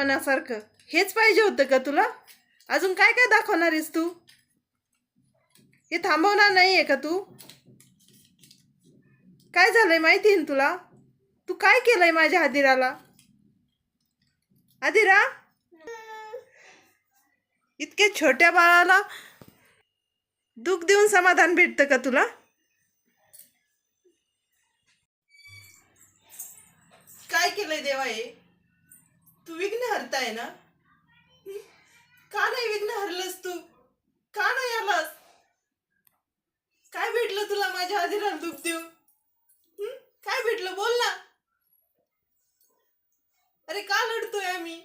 मनासारखं हेच पाहिजे होतं का तुला? अजून काय काय दाखवणार आहेस तू? हे थांबवणार नाहीये का तू? काय झालंय माहिती आहे तुला? तू काय केलंय माझ्या आदिराला? आदिरा, इतक्या छोट्या बाळाला दुःख देऊन समाधान भेटतं का तुला? काय केलंय देवा हे? तू विघ्न हरताय ना? का नाही विघ्न हरलंस तू? का नाही आलास? काय भेटलं तुला माझ्या आदिराला दुःख देऊन? काय भेटलं बोल ना. अरे का लढतोय आम्ही?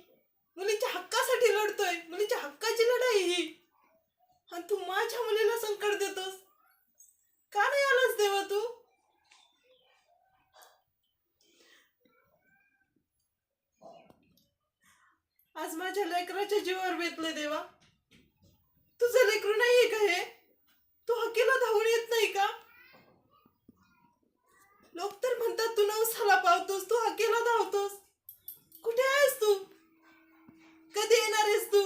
मुलीच्या हक्कासाठी लढतोय. मुलीच्या हक्काची लढाई ही. आणि तू माझ्या मुलीला संकट देतोस. का नाही आलास देवा तू? आज माझ्या लेकराच्या जीवावर बेतले देवा. तुझं लेकरू नाहीये का हे? तू हकेला धावून येत नाही का? लोक तर म्हणतात तू नवसाला पावतोस, तू हकेला धावतोस. कुठे आहेस तू? कधी येणार आहेस तू?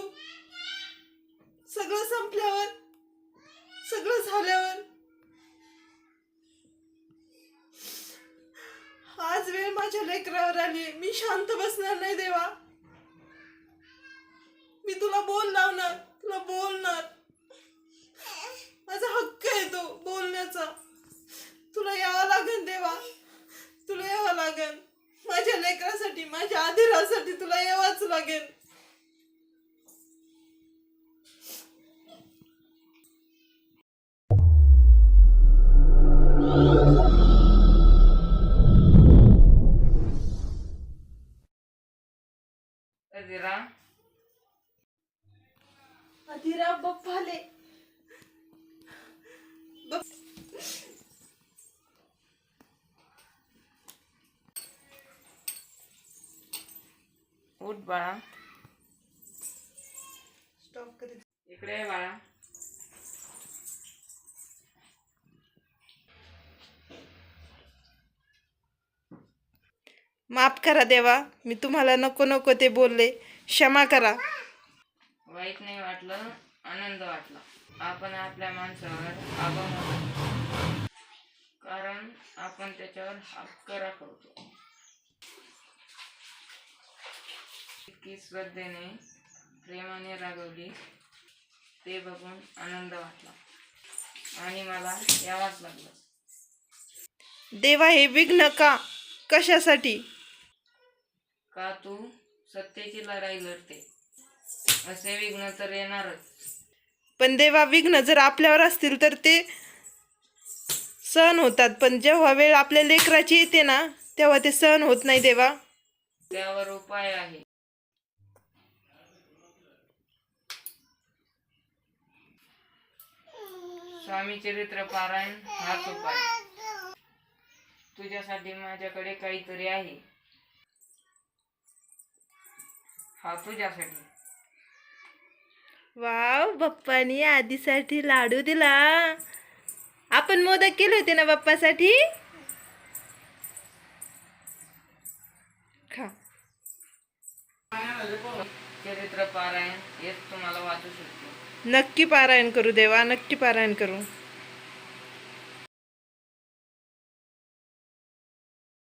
सगळं संपल्यावर, सगळं झाल्यावर. आज वेळ माझ्या लेकरावर आली. मी शांत बसणार नाही देवा. मी तुला बोल लावणार, तुला बोलणार. माझा हक्क आहे तो बोलण्याचा. तुला यावं लागेल देवा, तुला यावं लागेल. माझ्या लेकरासाठी, माझ्या आदिरासाठी तुला यावंच लागेल. आदिरा, आदिरा बप्पाले उठ बाळा. स्टॉप करीत. इकडे ये बाळा. माफ करा देवा, मी तुम्हाला नको नको ते बोलले. क्षमा करा. वाईट नाही वाटलं, आनंद वाटला. आपण आपल्या माणसावर आभार मानतो, कारण आपण त्याच्यावर हक्क राखवतो. इतकी श्रद्धेने, प्रेमाने रागवली ते बघून आनंद वाटला आणि मला यावंच लागलं. देवा हे विघ्न का? कशासाठी? का तू सत्तेची लढाई लढते, असे विघ्न तर येणारच. पण देवा विघ्न जर आपल्यावर असतील तर ते सहन होतात, पण जेव्हा वेळ आपल्या लेकराची येते ना तेव्हा ते सहन होत नाही देवा. त्यावर उपाय आहे. स्वामी चरित्र पारायण हाच उपाय. तुझ्यासाठी माझ्याकडे काहीतरी आहे. हा तुझ्यासाठी. वाव, बाप्पानी आधीसाठी लाडू दिला. आपण मोदक केले होते ना बाप्पासाठी. खा. चरित्र पारायण हेच तुम्हाला वाचू शकतो. नक्की पारायण करू देवा, नक्की पारायण करू.